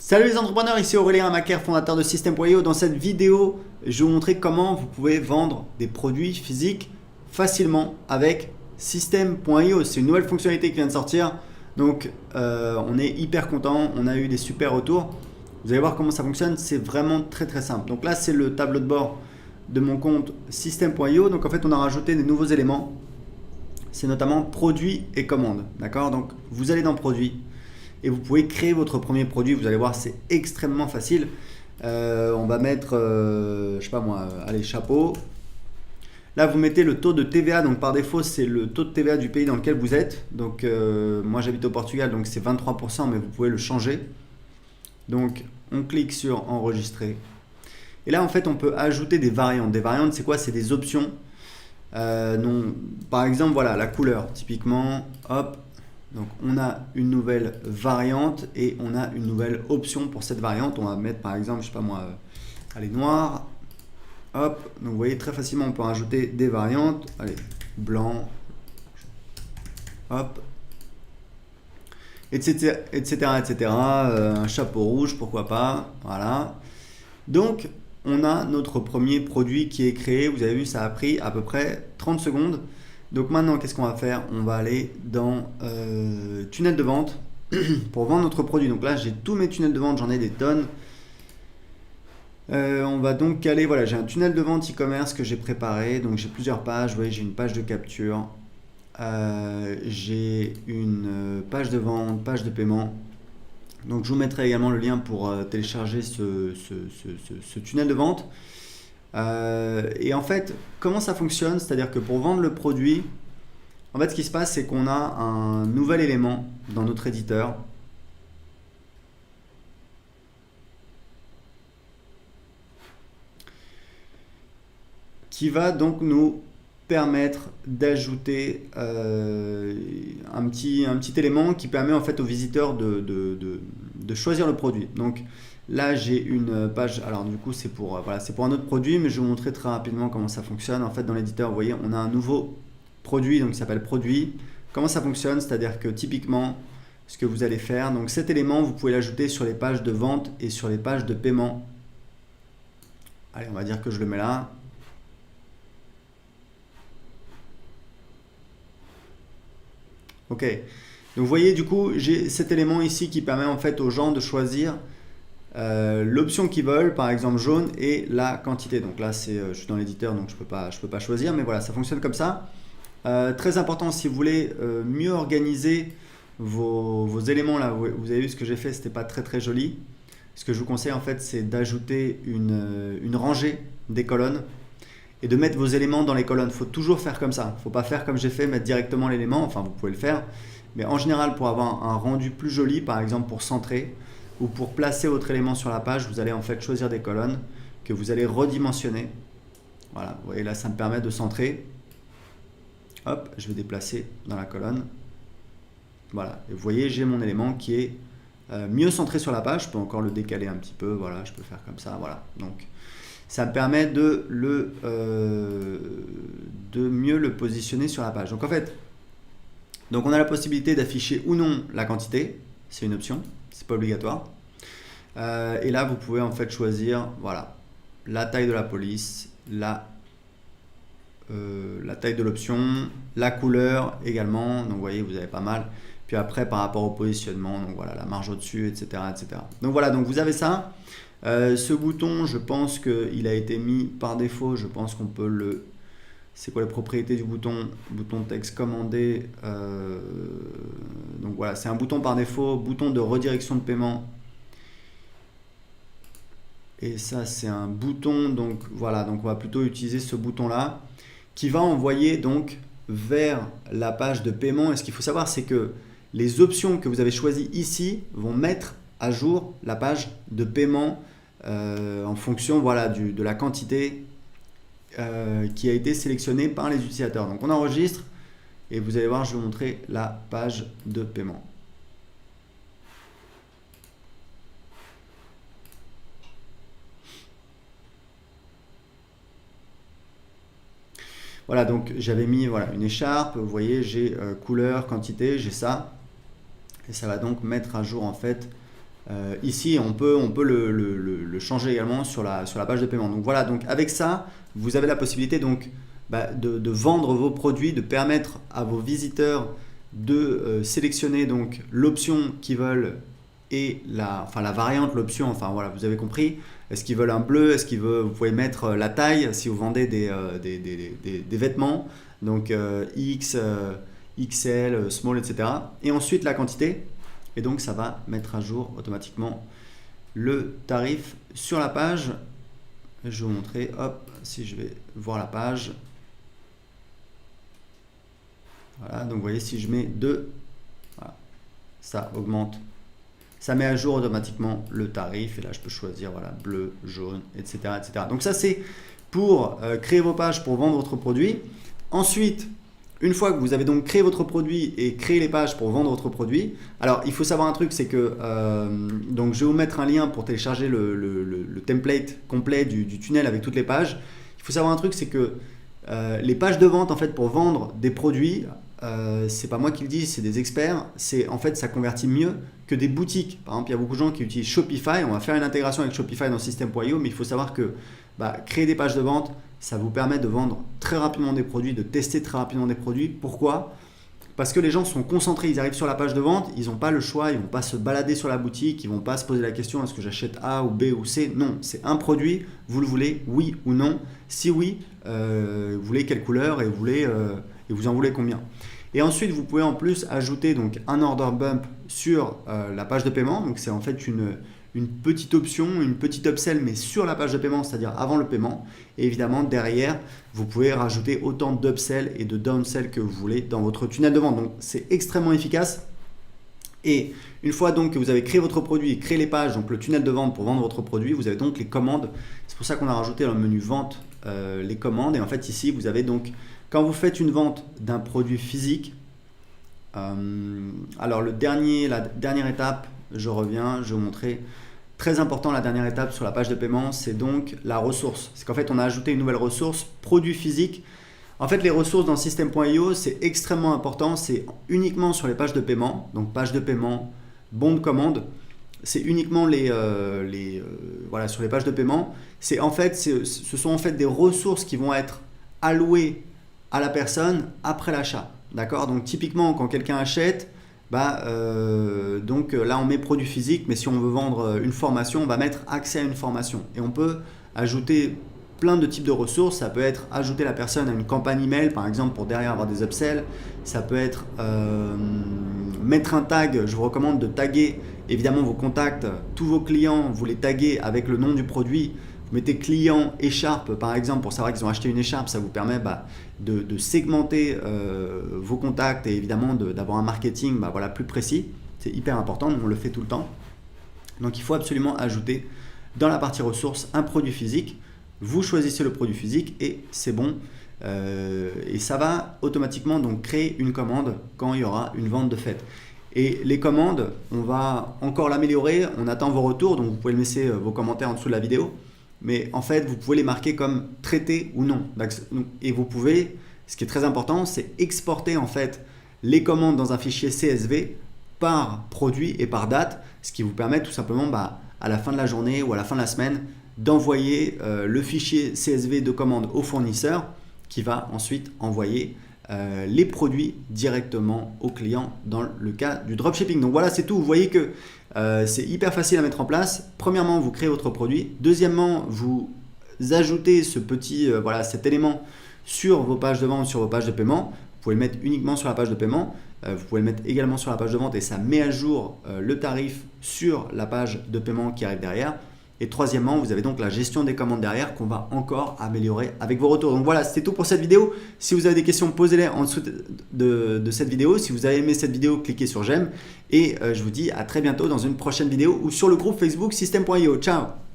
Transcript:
Salut les entrepreneurs, ici Aurélien Macaire, fondateur de System.io. Dans cette vidéo, je vais vous montrer comment vous pouvez vendre des produits physiques facilement avec System.io. C'est une nouvelle fonctionnalité qui vient de sortir, donc on est hyper content, on a eu des super retours. Vous allez voir comment ça fonctionne, c'est vraiment très simple. Donc là, c'est le tableau de bord de mon compte System.io. Donc en fait, on a rajouté des nouveaux éléments. C'est notamment produits et commandes. D'accord? Donc vous allez dans produits et vous pouvez créer votre premier produit. Vous allez voir, c'est extrêmement facile. On va mettre, je sais pas moi, allez, chapeau. Là, vous mettez le taux de TVA. Donc par défaut, c'est le taux de TVA du pays dans lequel vous êtes. Donc moi, j'habite au Portugal, donc c'est 23%, mais vous pouvez le changer. Donc on clique sur enregistrer. Et là, en fait, on peut ajouter des variantes. Des variantes, c'est quoi? C'est des options. Non, par exemple, voilà, la couleur, typiquement, hop, donc on a une nouvelle variante et on a une nouvelle option pour cette variante. On va mettre par exemple, je sais pas moi, allez, noir, hop, donc vous voyez très facilement, on peut rajouter des variantes, allez, blanc, hop, etc., etc., un chapeau rouge, pourquoi pas, voilà. Donc, on a notre premier produit qui est créé. Vous avez vu, ça a pris à peu près 30 secondes. Donc maintenant, qu'est-ce qu'on va faire? On va aller dans tunnel de vente pour vendre notre produit. Donc là, j'ai tous mes tunnels de vente, j'en ai des tonnes. On va donc caler, voilà, j'ai un tunnel de vente e-commerce que j'ai préparé. Donc j'ai plusieurs pages. Vous voyez, j'ai une page de capture, j'ai une page de vente, page de paiement. Donc je vous mettrai également le lien pour télécharger ce tunnel de vente. Et en fait, comment ça fonctionne? C'est-à-dire que pour vendre le produit, en fait, ce qui se passe, c'est qu'on a un nouvel élément dans notre éditeur qui va donc nous permettre d'ajouter un petit élément qui permet en fait aux visiteurs de choisir le produit. Donc là, j'ai une page, alors du coup c'est pour, voilà, c'est pour un autre produit, mais je vais vous montrer très rapidement comment ça fonctionne. En fait, dans l'éditeur, vous voyez, on a un nouveau produit, donc qui s'appelle produit. Comment ça fonctionne? C'est-à-dire que typiquement, ce que vous allez faire, donc cet élément, vous pouvez l'ajouter sur les pages de vente et sur les pages de paiement. Allez, on va dire que je le mets là. Ok, donc vous voyez, du coup, j'ai cet élément ici qui permet en fait aux gens de choisir l'option qu'ils veulent, par exemple jaune, et la quantité. Donc là, je suis dans l'éditeur, donc je peux pas choisir, mais voilà, ça fonctionne comme ça. Très important, si vous voulez mieux organiser vos éléments là, vous avez vu ce que j'ai fait, c'était pas très joli. Ce que je vous conseille en fait, c'est d'ajouter une rangée des colonnes et de mettre vos éléments dans les colonnes. Il faut toujours faire comme ça. Il ne faut pas faire comme j'ai fait, mettre directement l'élément. Enfin, vous pouvez le faire. Mais en général, pour avoir un rendu plus joli, par exemple pour centrer ou pour placer votre élément sur la page, vous allez en fait choisir des colonnes que vous allez redimensionner. Voilà, vous voyez là, ça me permet de centrer. Hop, je vais déplacer dans la colonne. Voilà, et vous voyez, j'ai mon élément qui est mieux centré sur la page. Je peux encore le décaler un petit peu. Voilà, je peux faire comme ça. Voilà, donc ça me permet de mieux le positionner sur la page. Donc en fait, donc on a la possibilité d'afficher ou non la quantité, c'est une option, c'est pas obligatoire. Et là, vous pouvez en fait choisir, voilà, la taille de la police, la taille de l'option, la couleur également. Donc vous voyez, vous avez pas mal. Puis après, par rapport au positionnement, donc voilà, la marge au-dessus, etc., etc. Donc voilà, donc vous avez ça. Ce bouton, je pense qu'il a été mis par défaut. Je pense qu'on peut le... C'est quoi les propriétés du bouton? Bouton texte commandé. Donc voilà, c'est un bouton par défaut. Bouton de redirection de paiement. Et ça, c'est un bouton. Donc voilà, donc on va plutôt utiliser ce bouton-là qui va envoyer donc vers la page de paiement. Et ce qu'il faut savoir, c'est que les options que vous avez choisies ici vont mettre à jour la page de paiement en fonction, voilà, de la quantité qui a été sélectionnée par les utilisateurs. Donc on enregistre et vous allez voir, je vais vous montrer la page de paiement. Voilà, donc j'avais mis, voilà, une écharpe, vous voyez, j'ai couleur, quantité, j'ai ça. Et ça va donc mettre à jour en fait Ici, on peut le changer également sur la page de paiement. Donc voilà, donc avec ça, vous avez la possibilité donc, de vendre vos produits, de permettre à vos visiteurs de sélectionner donc l'option qu'ils veulent et la variante, l'option, enfin voilà, vous avez compris. Est-ce qu'ils veulent un bleu? Est-ce qu'ils veulent, vous pouvez mettre la taille si vous vendez des vêtements, donc X, XL, small, etc. Et ensuite la quantité. Et donc ça va mettre à jour automatiquement le tarif sur la page. Je vais vous montrer, hop, si je vais voir la page. Voilà, donc vous voyez, si je mets 2, voilà, ça augmente. Ça met à jour automatiquement le tarif. Et là, je peux choisir voilà, bleu, jaune, etc., etc. Donc ça, c'est pour créer vos pages pour vendre votre produit. Ensuite, une fois que vous avez donc créé votre produit et créé les pages pour vendre votre produit, alors il faut savoir un truc, c'est que donc je vais vous mettre un lien pour télécharger le template complet du tunnel avec toutes les pages. Il faut savoir un truc, c'est que les pages de vente, en fait, pour vendre des produits, c'est pas moi qui le dis, c'est des experts. En fait, ça convertit mieux que des boutiques. Par exemple, il y a beaucoup de gens qui utilisent Shopify. On va faire une intégration avec Shopify dans System.io, mais il faut savoir que créer des pages de vente, ça vous permet de vendre très rapidement des produits, de tester très rapidement des produits. Pourquoi? Parce que les gens sont concentrés, ils arrivent sur la page de vente, ils n'ont pas le choix, ils ne vont pas se balader sur la boutique, ils ne vont pas se poser la question est-ce que j'achète A ou B ou C? Non, c'est un produit, vous le voulez, oui ou non? Si oui, vous voulez quelle couleur et vous en voulez combien? Et ensuite, vous pouvez en plus ajouter donc un order bump sur la page de paiement. Donc c'est en fait une petite option, une petite upsell, mais sur la page de paiement, c'est-à-dire avant le paiement. Et évidemment, derrière, vous pouvez rajouter autant d'upsell et de downsell que vous voulez dans votre tunnel de vente. Donc, c'est extrêmement efficace. Et une fois donc que vous avez créé votre produit et créé les pages, donc le tunnel de vente pour vendre votre produit, vous avez donc les commandes. C'est pour ça qu'on a rajouté dans le menu vente les commandes. Et en fait, ici, vous avez donc, quand vous faites une vente d'un produit physique, alors la dernière étape, je reviens, je vais vous montrer. Très important, la dernière étape sur la page de paiement, c'est donc la ressource. C'est qu'en fait, on a ajouté une nouvelle ressource, produit physique. En fait, les ressources dans System.io, c'est extrêmement important. C'est uniquement sur les pages de paiement. Donc, page de paiement, bon de commande. C'est uniquement voilà, sur les pages de paiement. Ce sont en fait des ressources qui vont être allouées à la personne après l'achat. D'accord? Donc, typiquement, quand quelqu'un achète, donc là on met produit physique, mais si on veut vendre une formation, on va mettre accès à une formation. Et on peut ajouter plein de types de ressources. Ça peut être ajouter la personne à une campagne email, par exemple, pour derrière avoir des upsells. Ça peut être mettre un tag. Je vous recommande de taguer évidemment vos contacts, tous vos clients, vous les taguez avec le nom du produit. Vous mettez client écharpe par exemple pour savoir qu'ils ont acheté une écharpe. Ça vous permet de segmenter vos contacts et évidemment d'avoir un marketing voilà, plus précis. C'est hyper important, on le fait tout le temps. Donc il faut absolument ajouter dans la partie ressources un produit physique. Vous choisissez le produit physique et c'est bon. Et ça va automatiquement donc créer une commande quand il y aura une vente de fait. Et les commandes, on va encore l'améliorer. On attend vos retours, donc vous pouvez laisser vos commentaires en dessous de la vidéo. Mais en fait, vous pouvez les marquer comme traités ou non. Et vous pouvez, ce qui est très important, c'est exporter en fait les commandes dans un fichier CSV par produit et par date, ce qui vous permet tout simplement à la fin de la journée ou à la fin de la semaine d'envoyer le fichier CSV de commande au fournisseur qui va ensuite envoyer les produits directement au client dans le cas du dropshipping. Donc voilà, c'est tout. Vous voyez que c'est hyper facile à mettre en place. Premièrement, vous créez votre produit. Deuxièmement, vous ajoutez cet élément sur vos pages de vente, sur vos pages de paiement. Vous pouvez le mettre uniquement sur la page de paiement. Vous pouvez le mettre également sur la page de vente et ça met à jour le tarif sur la page de paiement qui arrive derrière. Et troisièmement, vous avez donc la gestion des commandes derrière qu'on va encore améliorer avec vos retours. Donc voilà, c'était tout pour cette vidéo. Si vous avez des questions, posez-les en dessous de cette vidéo. Si vous avez aimé cette vidéo, cliquez sur j'aime. Et je vous dis à très bientôt dans une prochaine vidéo ou sur le groupe Facebook System.io. Ciao!